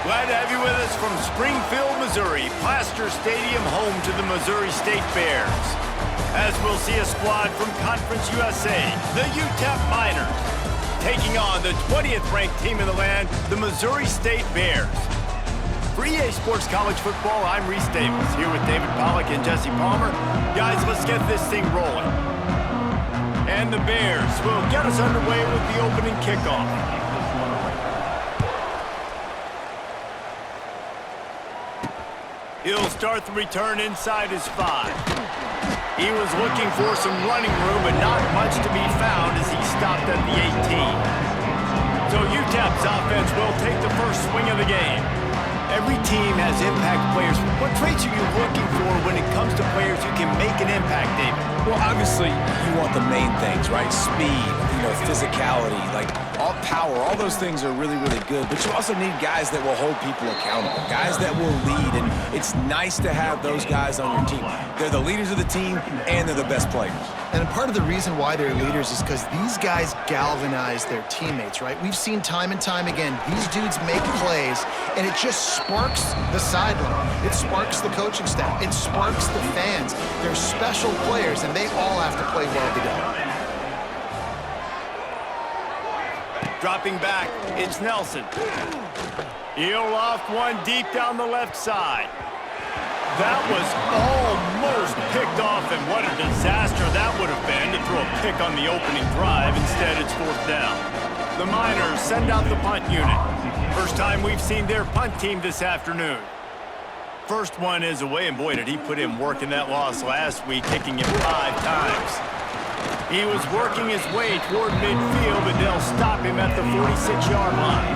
Glad to have you with us from Springfield, Missouri, Plaster Stadium, home to the Missouri State Bears. As we'll see a squad from Conference USA, the UTEP Miners, taking on the 20th ranked team in the land, the Missouri State Bears. For EA Sports College Football, I'm Reese Davis, here with David Pollack and Jesse Palmer. Guys, let's get this thing rolling. And the Bears will get us underway with the opening kickoff. He'll start the return inside his 5. He was looking for some running room, but not much to be found as he stopped at the 18. So UTEP's offense will take the first swing of the game. Every team has impact players. What traits are you looking for when it comes to players who can make an impact, David? Well, obviously, you want the main things, right? Speed, physicality, like all power, all those things are really, really good. But you also need guys that will hold people accountable, guys that will lead, and it's nice to have those guys on your team. They're the leaders of the team, and they're the best players. And part of the reason why they're leaders is because these guys galvanize their teammates, right? We've seen time and time again, these dudes make plays, and it just sparks the sideline. It sparks the coaching staff. It sparks the fans. They're special players, and they all have to play well together. Dropping back, it's Nelson. He'll loft one deep down the left side. That was almost picked off, and what a disaster that would have been to throw a pick on the opening drive. Instead, it's 4th down. The Miners send out the punt unit. First time we've seen their punt team this afternoon. First one is away, and boy, did he put in work in that loss last week, kicking it 5 times. He was working his way toward midfield, but they'll stop him at the 46-yard line.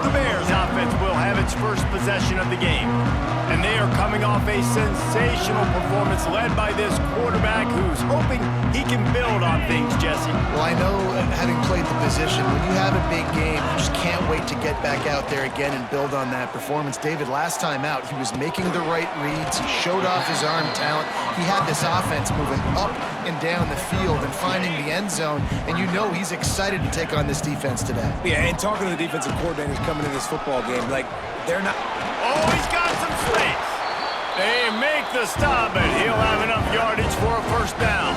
The Bears offense will have its first possession of the game, and they are coming off a sensational performance led by this quarterback who's hoping he can build on things, Jesse. Well, I know, having played the position, when you have a big game, you just can't wait to get back out there again and build on that performance. David, last time out, he was making the right reads. He showed off his arm talent. He had this offense moving up and down the field and finding the end zone, and you know he's excited to take on this defense today. Yeah, and talking to the defensive coordinators coming in this football game, like, they're not... Oh, he's got some space. They make the stop, and he'll have enough yardage for a first down.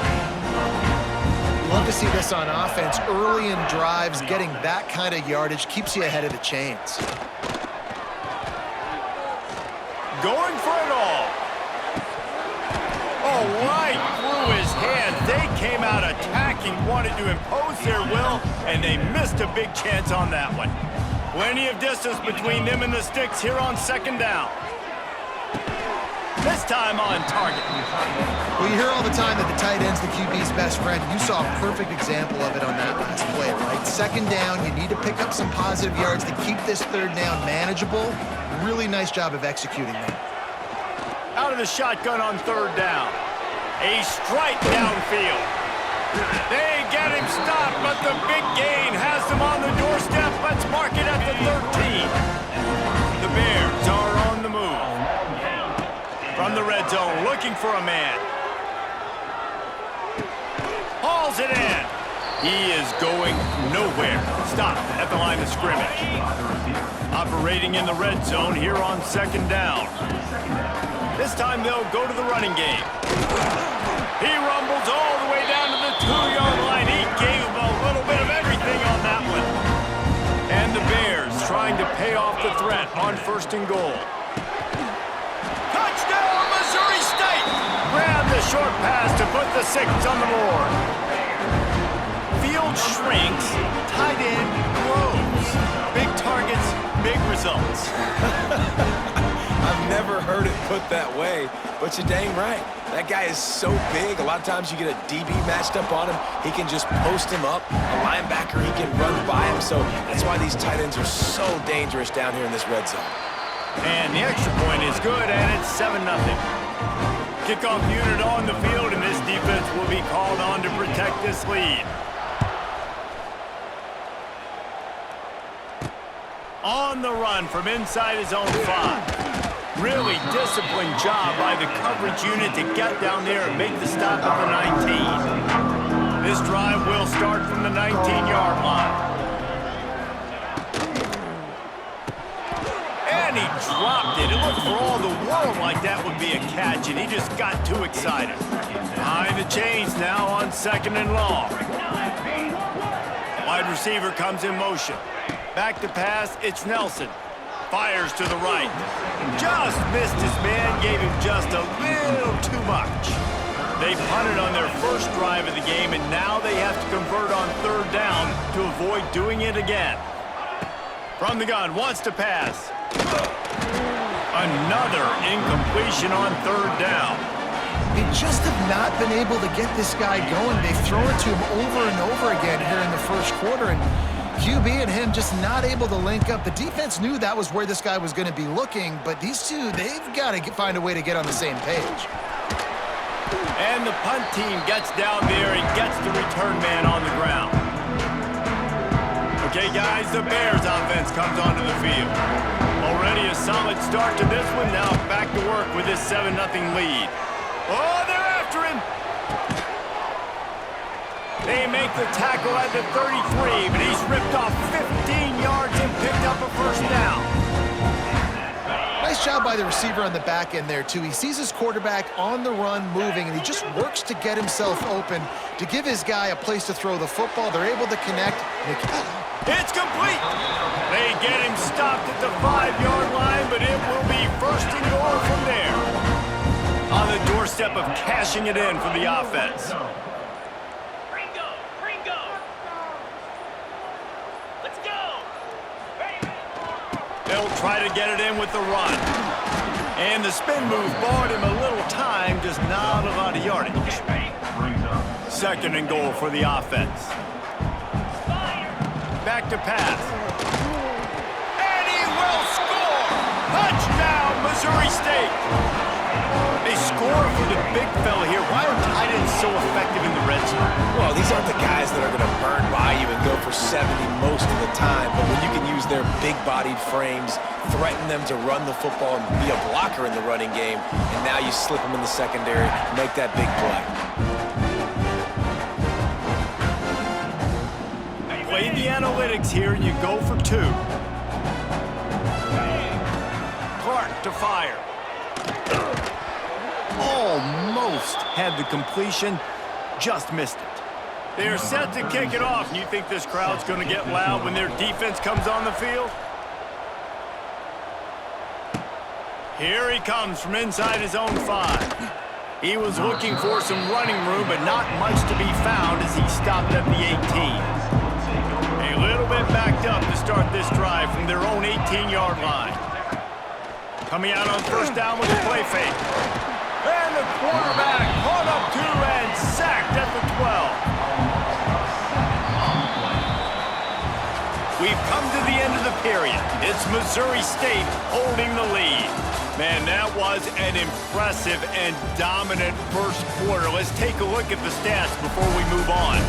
Love to see this on offense. Early in drives, getting that kind of yardage keeps you ahead of the chains. Going for it all. Oh, right through his hands. They came out attacking, wanted to impose their will, and they missed a big chance on that one. Plenty of distance between them and the sticks here on 2nd down. This time on target. Well, you hear all the time that the tight end's the QB's best friend. You saw a perfect example of it on that last play, right? 2nd down, you need to pick up some positive yards to keep this 3rd down manageable. Really nice job of executing that. Out of the shotgun on 3rd down. A strike downfield. They get him stopped, but the big gain has them on the doorstep. Let's mark it at the 13. The Bears are on the move. From the red zone, looking for a man. Hauls it in. He is going nowhere. Stopped at the line of scrimmage. Operating in the red zone here on 2nd down. This time they'll go to the running game. He rumbles all the way down to the 2-yard line. He gave a little bit of everything on that one. And the Bears trying to pay off the threat on 1st and goal. Touchdown, Missouri State! Grab the short pass to put the 6 on the board. Field shrinks, tight end grows. Big targets, big results. I've never heard it put that way, but you're dang right. That guy is so big. A lot of times you get a DB matched up on him. He can just post him up. A linebacker, he can run by him. So that's why these tight ends are so dangerous down here in this red zone. And the extra point is good, and it's 7-0. Kickoff unit on the field, and this defense will be called on to protect this lead. On the run from inside his own 5. Really disciplined job by the coverage unit to get down there and make the stop at the 19. This drive will start from the 19-yard line. dropped it. It looked for all the world like that would be a catch, and he just got too excited. Behind the chains now on 2nd and long. Wide receiver comes in motion. Back to pass, it's Nelson. Fires to the right. Just missed his man, gave him just a little too much. They punted on their first drive of the game, and now they have to convert on 3rd down to avoid doing it again. From the gun, wants to pass. Another incompletion on 3rd down. They just have not been able to get this guy going. They've thrown it to him over and over again here in the first quarter, and QB and him just not able to link up. The defense knew that was where this guy was going to be looking, but these two, they've got to find a way to get on the same page. And the punt team gets down there and gets the return man on the ground. Okay, guys, the Bears offense comes onto the field. Already a solid start to this one. Now back to work with this 7-0 lead. Oh, they're after him. They make the tackle at the 33, but he's ripped off 15 yards and picked up a first down. Nice job by the receiver on the back end there, too. He sees his quarterback on the run moving, and he just works to get himself open to give his guy a place to throw the football. They're able to connect. It's complete. They get him stopped at the 5-yard line, but it will be 1st and goal from there. On the doorstep of cashing it in for the offense. They'll try to get it in with the run. And the spin move bought him a little time, just not a lot of yardage. 2nd and goal for the offense. Back to pass. And he will score! Touchdown, Missouri State! They score for the big fella here. Why are tight ends so effective in the red zone? Well, these aren't the guys that are going to burn by you and go for 70 most of the time, but when you can use their big-bodied frames, threaten them to run the football and be a blocker in the running game, and now you slip them in the secondary, make that big play. Play the analytics here, and you go for 2. Clark to fire. Almost had the completion, just missed it. They're set to kick it off. You think this crowd's going to get loud when their defense comes on the field? Here he comes from inside his own 5. He was looking for some running room, but not much to be found as he stopped at the 18. A little bit backed up to start this drive from their own 18-yard line. Coming out on 1st down with a play fake. And the quarterback caught up to and sacked at the 12. We've come to the end of the period. It's Missouri State holding the lead. Man, that was an impressive and dominant first quarter. Let's take a look at the stats before we move on.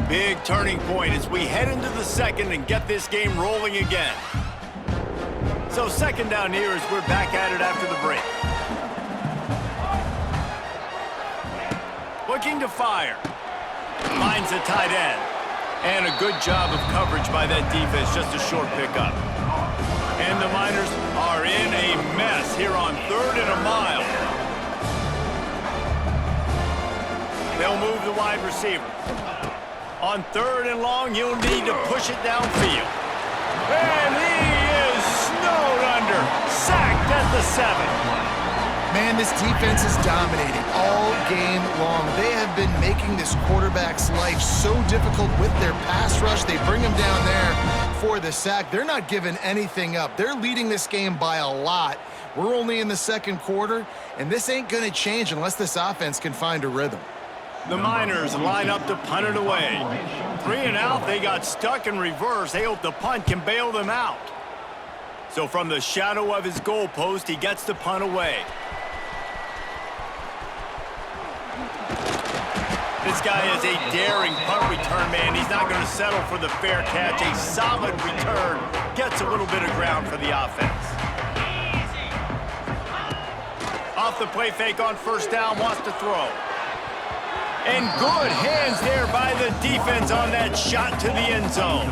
Big turning point as we head into the 2nd and get this game rolling again. So 2nd down here as we're back at it after the break. Looking to fire. Finds a tight end. And a good job of coverage by that defense, just a short pickup. And the Miners are in a mess here on 3rd and a mile. They'll move the wide receiver. On 3rd and long, you'll need to push it downfield. And he is snowed under. Sacked at the 7. Man, this defense is dominating all game long. They have been making this quarterback's life so difficult with their pass rush. They bring him down there for the sack. They're not giving anything up. They're leading this game by a lot. We're only in the 2nd quarter, and this ain't going to change unless this offense can find a rhythm. The Miners line up to punt it away. 3 and out, they got stuck in reverse. They hope the punt can bail them out. So from the shadow of his goalpost, he gets the punt away. This guy is a daring punt return man. He's not going to settle for the fair catch. A solid return gets a little bit of ground for the offense. Off the play fake on 1st down, wants to throw. And good hands there by the defense on that shot to the end zone.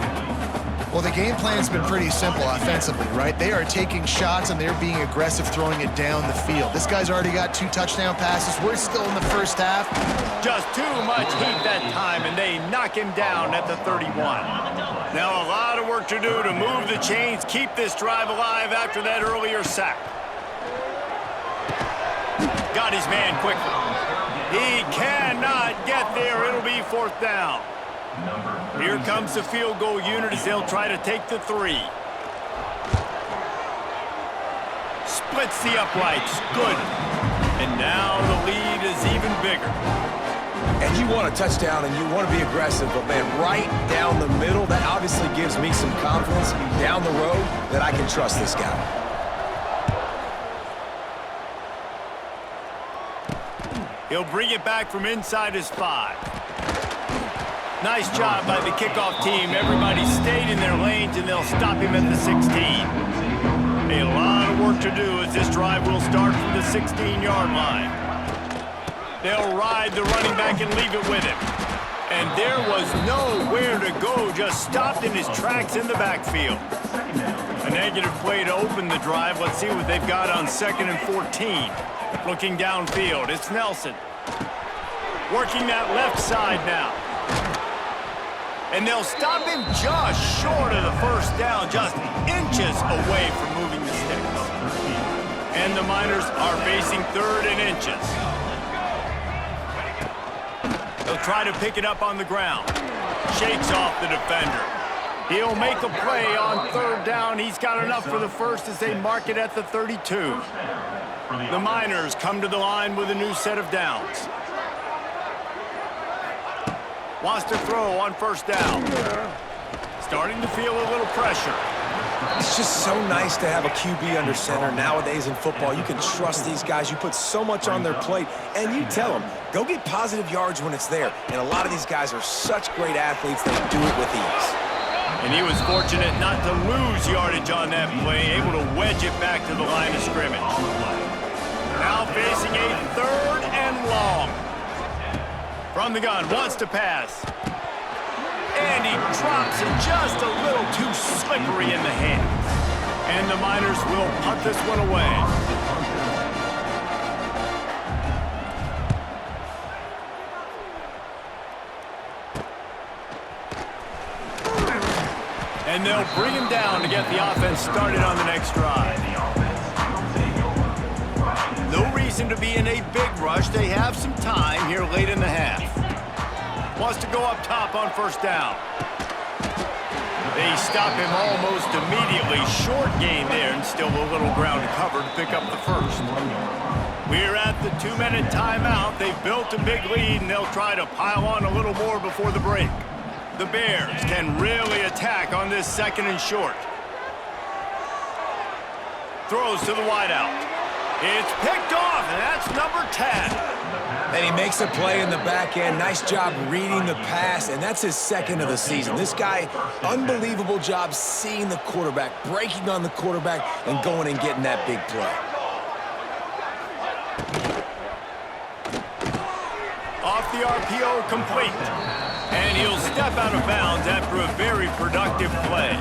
Well, the game plan's been pretty simple offensively, right? They are taking shots and they're being aggressive throwing it down the field. This guy's already got 2 touchdown passes. We're still in the first half. Just too much heat that time, and they knock him down at the 31. Now a lot of work to do to move the chains, keep this drive alive after that earlier sack. Got his man quickly. He cannot get there. It'll be 4th down. Here comes the field goal unit as they'll try to take the 3. Splits the uprights. Good. And now the lead is even bigger. And you want a touchdown and you want to be aggressive, but man, right down the middle, that obviously gives me some confidence down the road that I can trust this guy. He'll bring it back from inside his 5. Nice job by the kickoff team. Everybody stayed in their lanes, and they'll stop him at the 16. A lot of work to do as this drive will start from the 16-yard line. They'll ride the running back and leave it with him. And there was nowhere to go, just stopped in his tracks in the backfield. A negative play to open the drive. Let's see what they've got on 2nd and 14. Looking downfield, it's Nelson. Working that left side now. And they'll stop him just short of the first down, just inches away from moving the sticks. And the Miners are facing 3rd and inches. They'll try to pick it up on the ground. Shakes off the defender. He'll make a play on 3rd down. He's got enough for the first as they mark it at the 32. The Miners come to the line with a new set of downs. Wants to throw on 1st down. Starting to feel a little pressure. It's just so nice to have a QB under center. Nowadays in football, you can trust these guys. You put so much on their plate, and you tell them, go get positive yards when it's there. And a lot of these guys are such great athletes, they do it with ease. And he was fortunate not to lose yardage on that play, able to wedge it back to the line of scrimmage. Now facing a 3rd and long. From the gun, wants to pass. And he drops it just a little too slippery in the hands. And the Miners will punt this one away. And they'll bring him down to get the offense started on the next drive. No reason to be in a big rush. They have some time here late in the half. Wants to go up top on 1st down. They stop him almost immediately. Short gain there and still a little ground to cover to pick up the first. We're at the 2-minute timeout. They've built a big lead and they'll try to pile on a little more before the break. The Bears can really attack on this 2nd and short. Throws to the wideout. It's picked off, and that's number 10. And he makes a play in the back end. Nice job reading the pass, and that's his 2nd of the season. This guy, unbelievable job seeing the quarterback, breaking on the quarterback, and going and getting that big play. Off the RPO, complete. And he'll step out of bounds after a very productive play.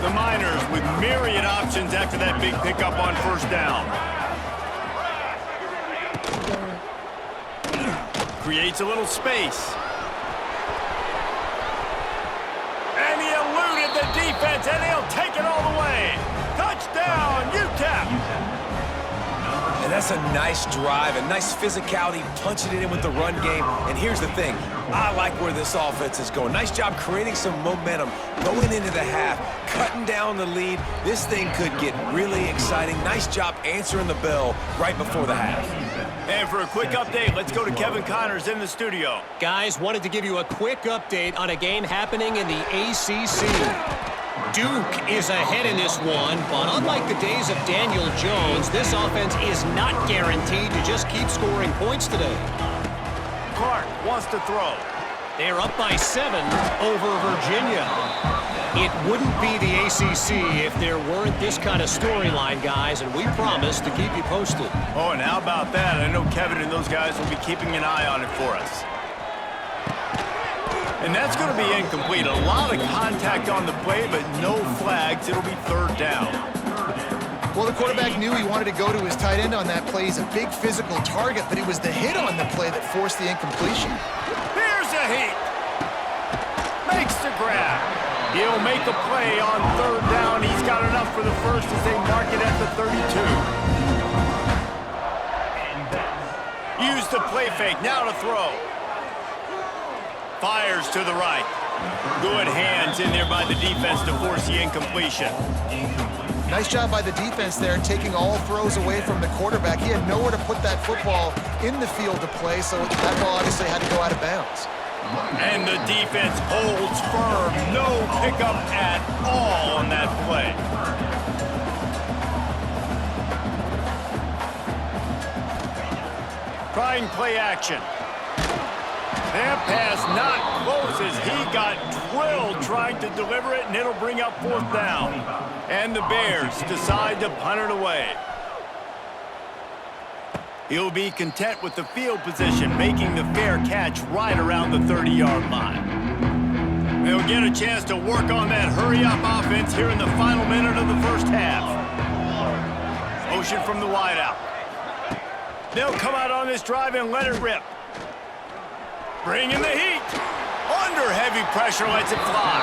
The Miners with myriad options after that big pickup on 1st down. Creates a little space. And he eluded the defense, and he'll take it all the way. Touchdown, UTEP! And that's a nice drive, a nice physicality, punching it in with the run game. And here's the thing, I like where this offense is going. Nice job creating some momentum, going into the half, cutting down the lead. This thing could get really exciting. Nice job answering the bell right before the half. And for a quick update, let's go to Kevin Connors in the studio. Guys, wanted to give you a quick update on a game happening in the ACC. Duke is ahead in this one, but unlike the days of Daniel Jones, this offense is not guaranteed to just keep scoring points today. Clark wants to throw. They're up by 7 over Virginia. It wouldn't be the ACC if there weren't this kind of storyline, guys, and we promise to keep you posted. Oh, and how about that? I know Kevin and those guys will be keeping an eye on it for us. And that's going to be incomplete. A lot of contact on the play, but no flags. It'll be third down. Well, the quarterback knew he wanted to go to his tight end on that play. He's a big physical target, but it was the hit on the play that forced the incompletion. Here's a heat. Makes the grab. He'll make a play on third down. He's got enough for the first as they mark it at the 32. Use the play fake. Now to throw. Fires to the right. Good hands in there by the defense to force the incompletion. Nice job by the defense there, taking all throws away from the quarterback. He had nowhere to put that football in the field to play, so that ball obviously had to go out of bounds. And the defense holds firm. No pickup at all on that play. Trying play action. That pass not close as he got drilled trying to deliver it, and it'll bring up fourth down. And the Bears decide to punt it away. He'll be content with the field position, making the fair catch right around the 30-yard line. They'll get a chance to work on that hurry-up offense here in the final minute of the first half. Motion from the wideout. They'll come out on this drive and let it rip. Bring in the heat. Under heavy pressure, lets it fly.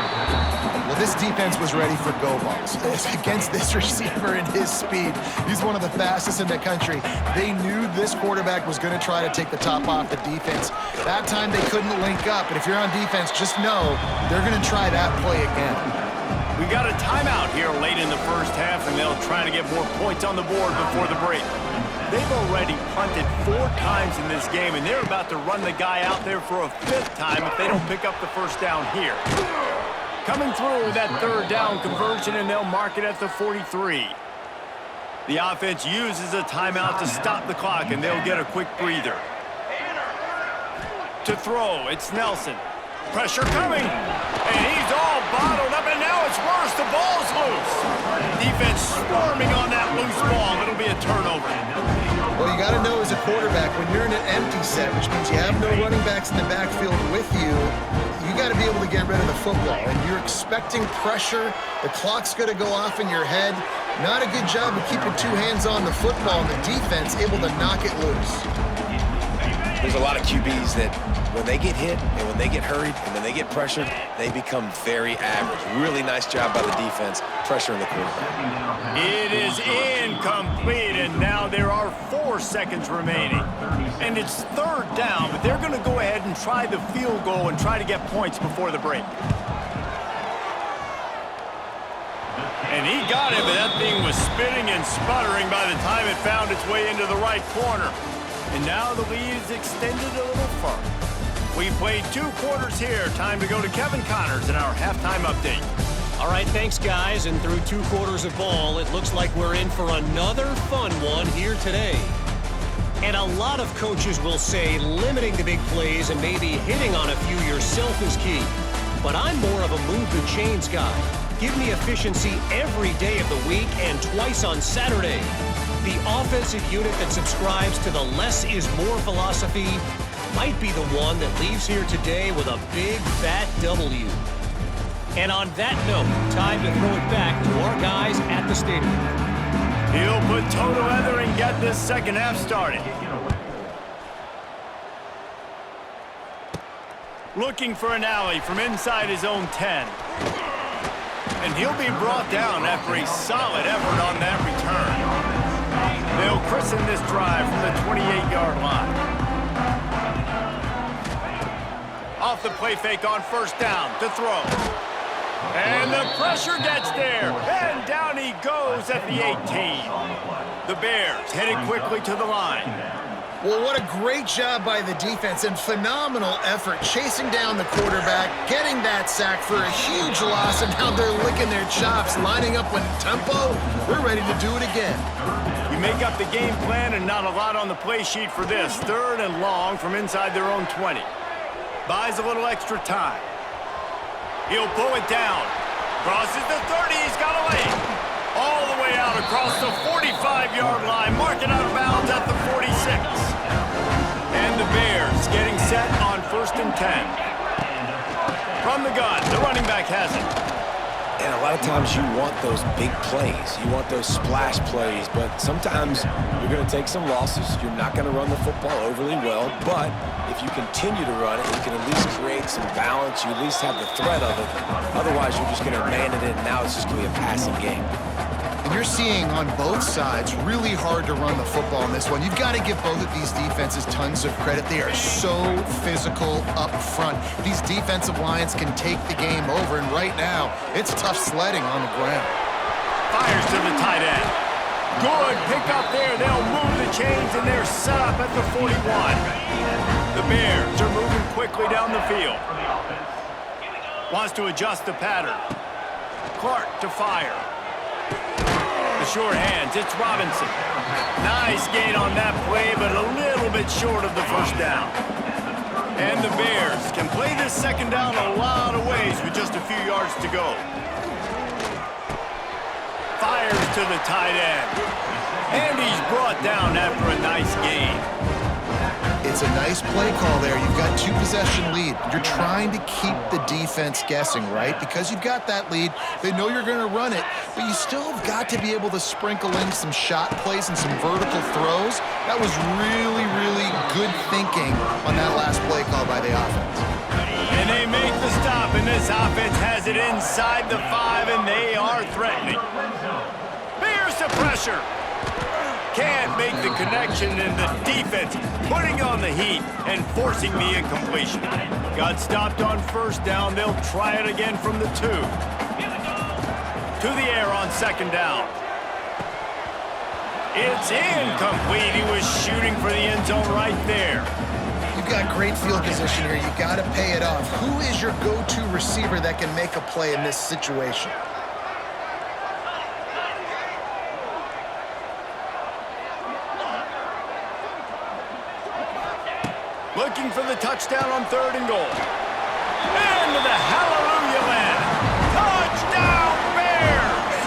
Well, this defense was ready for go balls. Against this receiver and his speed, he's one of the fastest in the country. They knew this quarterback was going to try to take the top off the defense. That time they couldn't link up, but if you're on defense, just know they're going to try that play again. We got a timeout here late in the first half, and they'll try to get more points on the board before the break. They've already punted 4 times in this game, and they're about to run the guy out there for a 5th time if they don't pick up the first down here. Coming through with that third down conversion, and they'll mark it at the 43. The offense uses a timeout to stop the clock, and they'll get a quick breather. To throw, it's Nelson. Pressure coming, and he's all bottled up, and now it's worse. The ball's loose. Defense swarming on that loose ball. It'll be a turnover. Well, you got to know as a quarterback, when you're in an empty set, which means you have no running backs in the backfield with you, you got to be able to get rid of the football. And you're expecting pressure. The clock's going to go off in your head. Not a good job of keeping 2 hands on the football, and the defense able to knock it loose. There's a lot of QBs that when they get hit and when they get hurried and when they get pressured, they become very average. Really nice job by the defense, pressuring the quarterback. It is incomplete, and now there are 4 seconds remaining. And it's third down, but they're going to go ahead and try the field goal and try to get points before the break. And he got it, but that thing was spinning and sputtering by the time it found its way into the right corner. And now the lead is extended a little further. We've played 2 quarters here. Time to go to Kevin Connors in our halftime update. All right, thanks, guys. And through 2 quarters of ball, it looks like we're in for another fun one here today. And a lot of coaches will say limiting the big plays and maybe hitting on a few yourself is key. But I'm more of a move the chains guy. Give me efficiency every day of the week and twice on Saturday. The offensive unit that subscribes to the less is more philosophy might be the one that leaves here today with a big fat W. And on that note, time to throw it back to our guys at the stadium. He'll put toe to leather and get this second half started. Looking for an alley from inside his own 10. And he'll be brought down after a solid effort on that return. They'll christen this drive from the 28-yard line. Off the play fake on first down to throw. And the pressure gets there. And down he goes at the 18. The Bears headed quickly to the line. Well, what a great job by the defense and phenomenal effort chasing down the quarterback, getting that sack for a huge loss, and now they're licking their chops, lining up with tempo. They're ready to do it again. You make up the game plan and not a lot on the play sheet for this. Third and long from inside their own 20. Buys a little extra time. He'll pull it down. Crosses the 30. He's got a lane. All the way out across the 45-yard line. Marking out of bounds at the 46. And the Bears getting set on 1st and 10. From the gun, the running back has it. And a lot of times you want those big plays. You want those splash plays, but sometimes you're going to take some losses. You're not going to run the football overly well, but if you continue to run it, you can at least create some balance. You at least have the threat of it. Otherwise, you're just going to man it in. Now it's just going to be a passing game. And you're seeing on both sides really hard to run the football in this one. You've got to give both of these defenses tons of credit. They are so physical up front. These defensive lines can take the game over, and right now, it's tough sledding on the ground. Fires to the tight end. Good pick up there. They'll move the chains, and they're set up at the 41. The Bears are moving quickly down the field. Wants to adjust the pattern. Clark to fire. The short hands, it's Robinson. Nice gain on that play, but a little bit short of the first down. And the Bears can play this second down a lot of ways with just a few yards to go. Fires to the tight end. And he's brought down after a nice gain. It's a nice play call there. You've got two-possession lead. You're trying to keep the defense guessing, right? Because you've got that lead. They know you're going to run it, but you still have got to be able to sprinkle in some shot plays and some vertical throws. That was really, really good thinking on that last play call by the offense. And they make the stop, and this offense has it inside the 5, and they are threatening. Bears to pressure. Can't make the connection, and the defense putting on the heat and forcing the incompletion. Got stopped on first down. They'll try it again from the 2. To the air on second down. It's incomplete. He was shooting for the end zone right there. You've got great field position here. You've got to pay it off. Who is your go-to receiver that can make a play in this situation? Looking for the touchdown on 3rd and goal. And the hallelujah land. Touchdown Bears!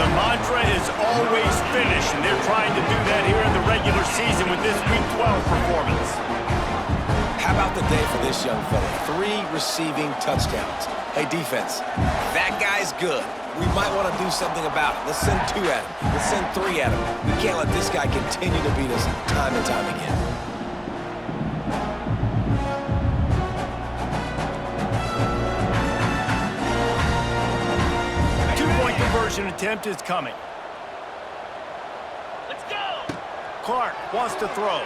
The mantra is always finish, and they're trying to do that here in the regular season with this Week 12 performance. How about the day for this young fella? 3 receiving touchdowns. Hey, defense, that guy's good. We might want to do something about it. Let's send 2 at him. Let's send 3 at him. We can't let this guy continue to beat us time and time again. Conversion attempt is coming. Let's go! Clark wants to throw.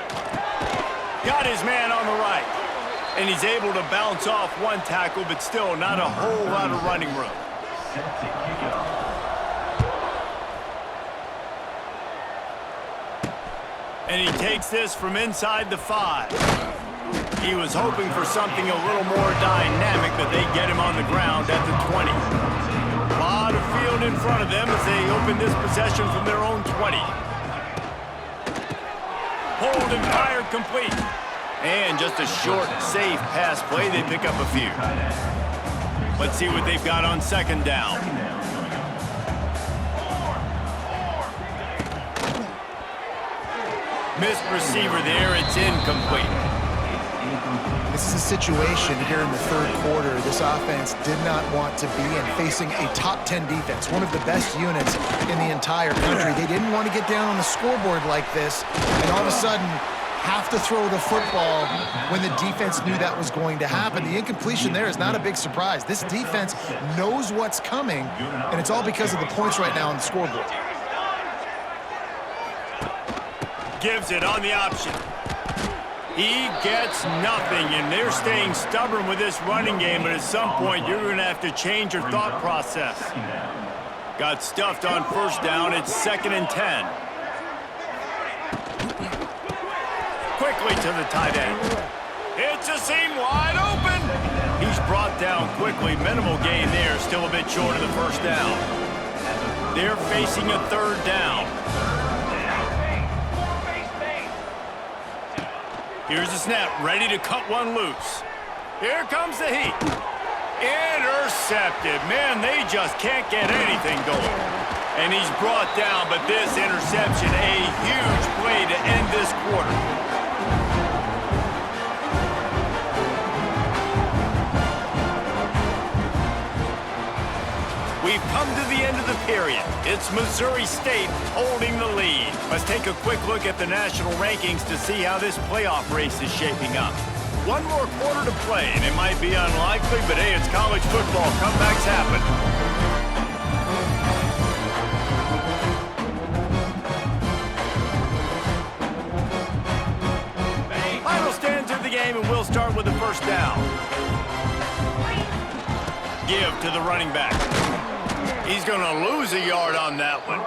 Got his man on the right. And he's able to bounce off one tackle, but still not a whole lot of running room. And he takes this from inside the 5. He was hoping for something a little more dynamic, but they get him on the ground at the 20. A lot of field in front of them as they open this possession from their own 20. Hold and fire complete. And just a short, safe pass play. They pick up a few. Let's see what they've got on second down. Missed receiver there. It's incomplete. This is a situation here in the 3rd quarter this offense did not want to be in, facing a top 10 defense, one of the best units in the entire country. They didn't want to get down on the scoreboard like this and all of a sudden have to throw the football when the defense knew that was going to happen. The incompletion there is not a big surprise. This defense knows what's coming, and it's all because of the points right now on the scoreboard. Gives it on the option. He gets nothing, and they're staying stubborn with this running game, but at some point, you're going to have to change your thought process. Got stuffed on first down. It's 2nd and 10. Quickly to the tight end. It's a seam wide open. He's brought down quickly. Minimal gain there, still a bit short of the first down. They're facing a 3rd down. Here's the snap, ready to cut one loose. Here comes the heat. Intercepted. Man, they just can't get anything going. And he's brought down, but this interception, a huge play to end this quarter. We've come to the end of the period. It's Missouri State holding the lead. Let's take a quick look at the national rankings to see how this playoff race is shaping up. One more quarter to play, and it might be unlikely, but hey, it's college football. Comebacks happen. Final stands of the game, and we'll start with the first down. Give to the running back. He's going to lose a yard on that one.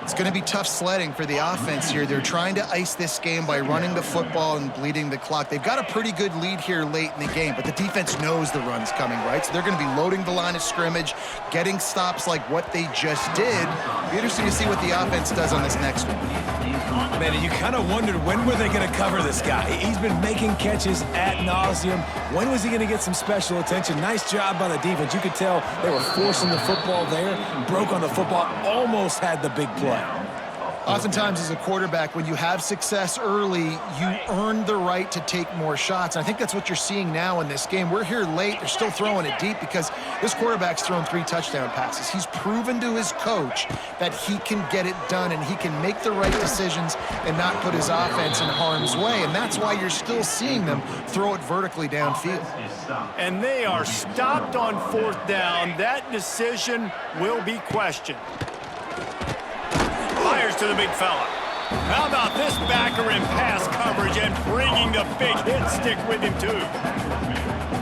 It's going to be tough sledding for the offense here. They're trying to ice this game by running the football and bleeding the clock. They've got a pretty good lead here late in the game, but the defense knows the run's coming, right? So they're going to be loading the line of scrimmage, getting stops like what they just did. It'll be interesting to see what the offense does on this next one. Man, you kind of wondered when were they going to cover this guy. He's been making catches ad nauseum. When was he going to get some special attention? Nice job by the defense. You could tell they were forcing the football there, broke on the football, almost had the big play. Oftentimes as a quarterback, when you have success early, you earn the right to take more shots. And I think that's what you're seeing now in this game. We're here late. They're still throwing it deep because this quarterback's thrown 3 touchdown passes. He's proven to his coach that he can get it done and he can make the right decisions and not put his offense in harm's way. And that's why you're still seeing them throw it vertically downfield. And they are stopped on 4th down. That decision will be questioned. Fires to the big fella. How about this backer in pass coverage and bringing the big hit stick with him, too?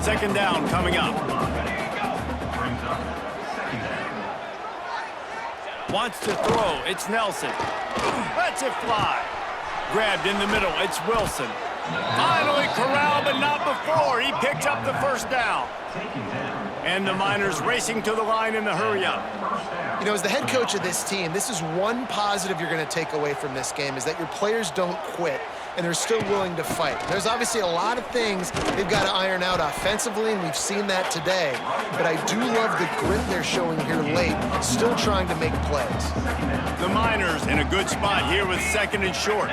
2nd down coming up. Wants to throw. It's Nelson. Lets it fly. Grabbed in the middle. It's Wilson. Finally corralled, but not before. He picks up the 1st down. And the Miners racing to the line in the hurry-up. You know, as the head coach of this team, this is one positive you're going to take away from this game, is that your players don't quit, and they're still willing to fight. There's obviously a lot of things they've got to iron out offensively, and we've seen that today. But I do love the grit they're showing here late, still trying to make plays. The Miners in a good spot here with 2nd and short.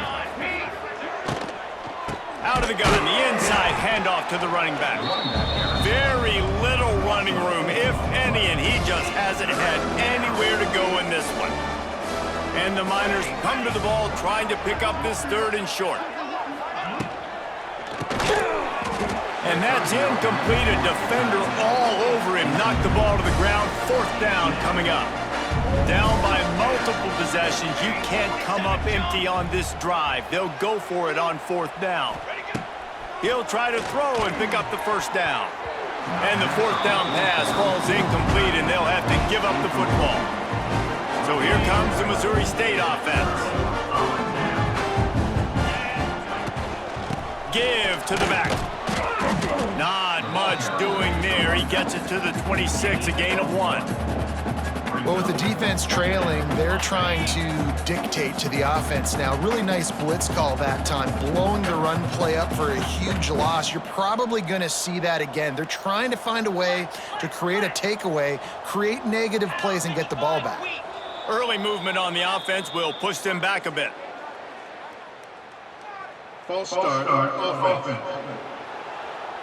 Out of the gun, the inside handoff to the running back. Very little running room, if any, and he just hasn't had anywhere to go in this one. And the Miners come to the ball trying to pick up this 3rd and short. And that's incomplete. A defender all over him. Knocked the ball to the ground. 4th down coming up. Down by multiple possessions. You can't come up empty on this drive. They'll go for it on 4th down. He'll try to throw and pick up the 1st down. And the 4th down pass falls incomplete, and they'll have to give up the football. So here comes the Missouri State offense. Give to the back. Not much doing there. He gets it to the 26, a gain of 1. Well, with the defense trailing, they're trying to dictate to the offense now. Really nice blitz call that time, blowing the run play up for a huge loss. You're probably going to see that again. They're trying to find a way to create a takeaway, create negative plays, and get the ball back. Early movement on the offense will push them back a bit. False start offense.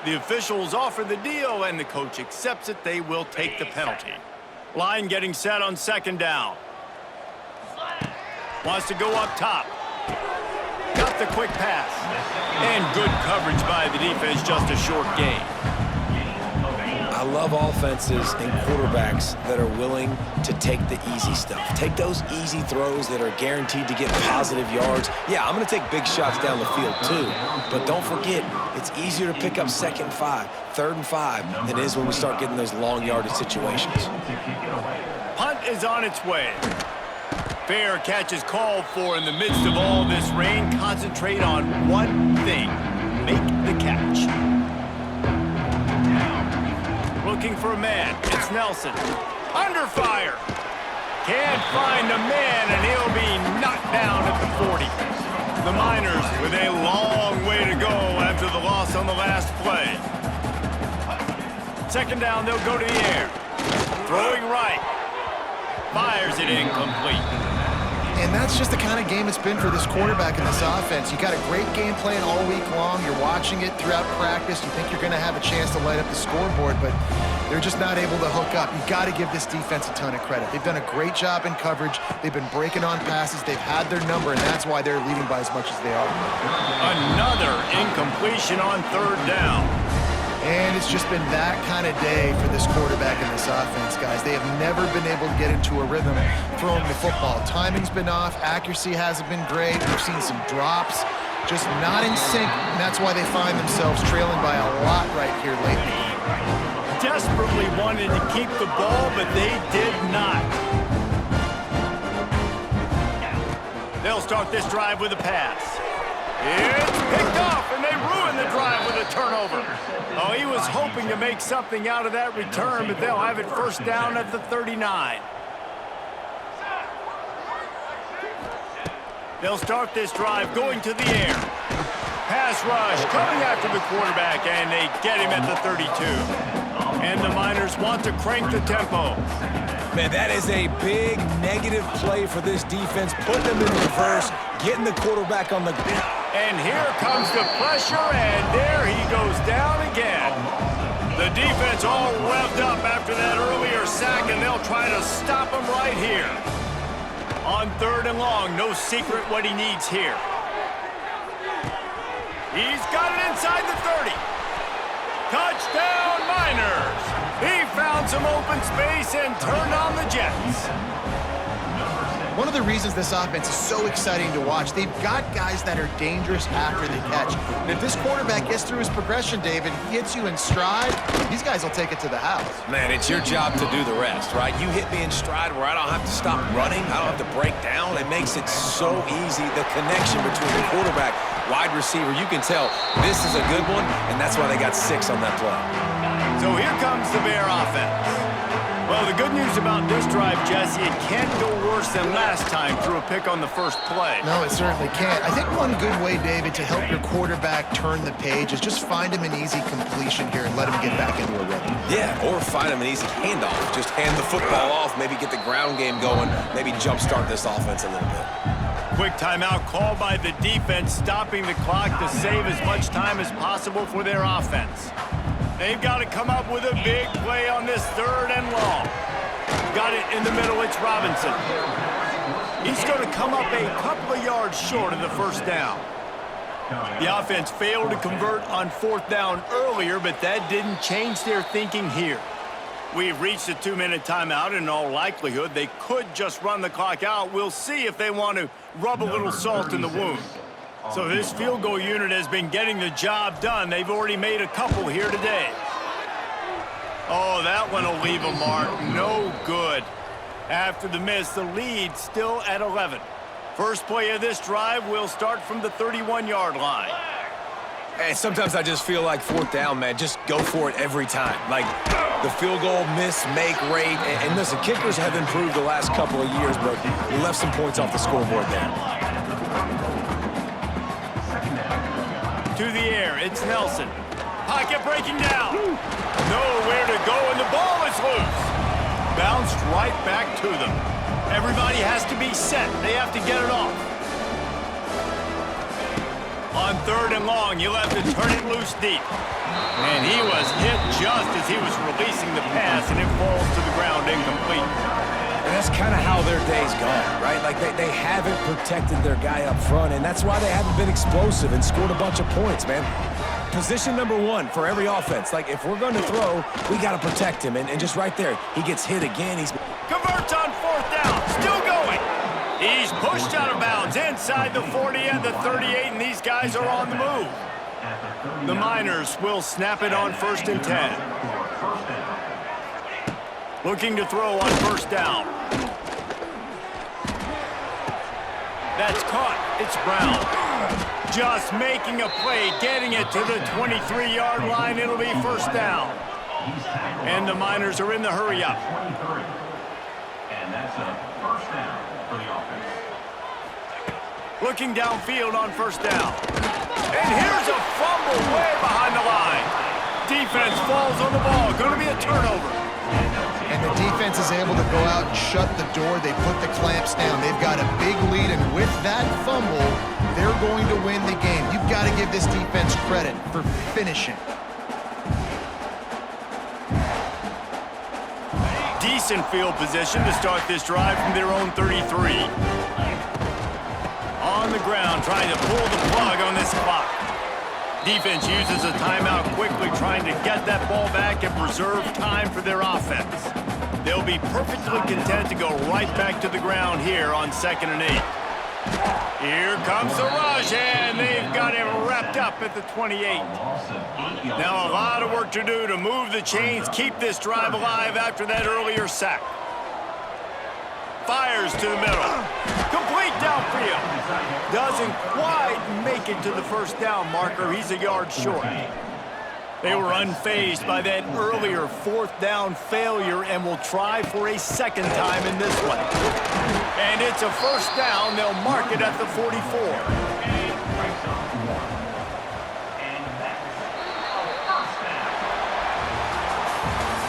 The officials offer the deal, and the coach accepts it. They will take the penalty. Line getting set on 2nd down. Wants to go up top. Got the quick pass. And good coverage by the defense, just a short gain. I love offenses and quarterbacks that are willing to take the easy stuff. Take those easy throws that are guaranteed to get positive yards. Yeah, I'm going to take big shots down the field too, but don't forget, it's easier to pick up 2nd and 5, 3rd and 5 than it is when we start getting those long yardage situations. Punt is on its way. Fair catch is called for in the midst of all this rain. Concentrate on one thing. Make the catch. Looking for a man. It's Nelson. Under fire. Can't find a man, and he'll be knocked down at the 40. The Miners with a long way to go after the loss on the last play. 2nd down, they'll go to the air. Throwing right. Fires it incomplete. And that's just the kind of game it's been for this quarterback in this offense. You got a great game plan all week long. You're watching it throughout practice. You think you're going to have a chance to light up the scoreboard, but they're just not able to hook up. You got to give this defense a ton of credit. They've done a great job in coverage. They've been breaking on passes. They've had their number, and that's why they're leading by as much as they are. Another incompletion on third down. And it's just been that kind of day for this quarterback in this offense, guys. They have never been able to get into a rhythm throwing the football. Timing's been off. Accuracy hasn't been great. We've seen some drops, just not in sync, and that's why they find themselves trailing by a lot right here late in the game. Desperately wanted to keep the ball, but they did not. They'll start this drive with a pass. It's picked off, and they ruin the drive with a turnover. Oh, he was hoping to make something out of that return, but they'll have it first down at the 39. They'll start this drive going to the air. Pass rush coming after the quarterback, and they get him at the 32. And the Miners want to crank the tempo. Man, that is a big negative play for this defense. Put them in reverse, getting the quarterback on the ground. And here comes the pressure, and there he goes down again. The defense all revved up after that earlier sack, and they'll try to stop him right here. On third and long, no secret what he needs here. He's got it inside the 30. Touchdown, Miners! He found some open space and turned on the Jets. One of the reasons this offense is so exciting to watch, they've got guys that are dangerous after the catch. And if this quarterback gets through his progression, David, he hits you in stride, these guys will take it to the house. Man, it's your job to do the rest, right? You hit me in stride where I don't have to stop running. I don't have to break down. It makes it so easy. The connection between the quarterback, wide receiver, you can tell this is a good one, and that's why they got 6 on that play. So here comes the Bear offense. Well, the good news about this drive, Jesse, it can't go worse than last time through a pick on the first play. No, it certainly can't. I think one good way, David, to help your quarterback turn the page is just find him an easy completion here and let him get back into a rhythm. Yeah, or find him an easy handoff. Just hand the football off, maybe get the ground game going, maybe jumpstart this offense a little bit. Quick timeout called by the defense, stopping the clock to save as much time as possible for their offense. They've got to come up with a big play on this third and long. Got it in the middle, it's Robinson. He's going to come up a couple of yards short of the first down. The offense failed to convert on fourth down earlier, but that didn't change their thinking here. We've reached a 2-minute timeout. In all likelihood, they could just run the clock out. We'll see if they want to rub a little salt in the wound. So this field goal unit has been getting the job done. They've already made a couple here today. Oh, that one will leave a mark. No good. After the miss, the lead still at 11. First play of this drive will start from the 31-yard line. And sometimes I just feel like fourth down, man, just go for it every time. Like the field goal miss, make rate. And listen, kickers have improved the last couple of years, but we left some points off the scoreboard there. To the air, it's Nelson. Pocket breaking down. Nowhere to go, and the ball is loose. Bounced right back to them. Everybody has to be set. They have to get it off. On third and long, you'll have to turn it loose deep. And he was hit just as he was releasing the pass, and it falls to the ground incomplete. And that's kind of how their day's gone, right? Like they haven't protected their guy up front, and that's why they haven't been explosive and scored a bunch of points, man. Position number 1 for every offense. Like, if we're going to throw, we got to protect him. And just right there, he gets hit again. He's converts on fourth down. Still going. He's pushed out of bounds inside the 40 and the 38, and these guys are on the move. The Miners will snap it on 1st and 10. Looking to throw on first down. That's caught. It's Brown. Just making a play, getting it to the 23-yard line. It'll be first down. And the Miners are in the hurry up. And that's a first down for the offense. Looking downfield on first down. And here's a fumble way behind the line. Defense falls on the ball. Going to be a turnover. And and the defense is able to go out and shut the door. They put the clamps down. They've got a big lead, and with that fumble, they're going to win the game. You've got to give this defense credit for finishing. Decent field position to start this drive from their own 33. On the ground, trying to pull the plug on this clock. Defense uses a timeout quickly, trying to get that ball back and preserve time for their offense. They'll be perfectly content to go right back to the ground here on 2nd and 8. Here comes the rush, and they've got him wrapped up at the 28. Now a lot of work to do to move the chains, keep this drive alive after that earlier sack. Fires to the middle. Complete downfield. Doesn't quite make it to the first down marker. He's a yard short. They were unfazed by that earlier 4th down failure and will try for a second time in this one. And it's a first down. They'll mark it at the 44.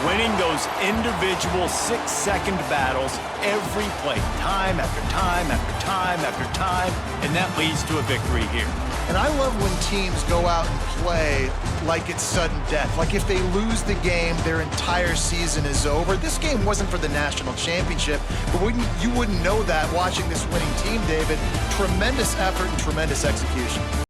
Winning those individual 6-second battles every play, time after time after time after time, and that leads to a victory here. And I love when teams go out and play like it's sudden death. Like if they lose the game, their entire season is over. This game wasn't for the national championship, but you wouldn't know that watching this winning team, David. Tremendous effort and tremendous execution.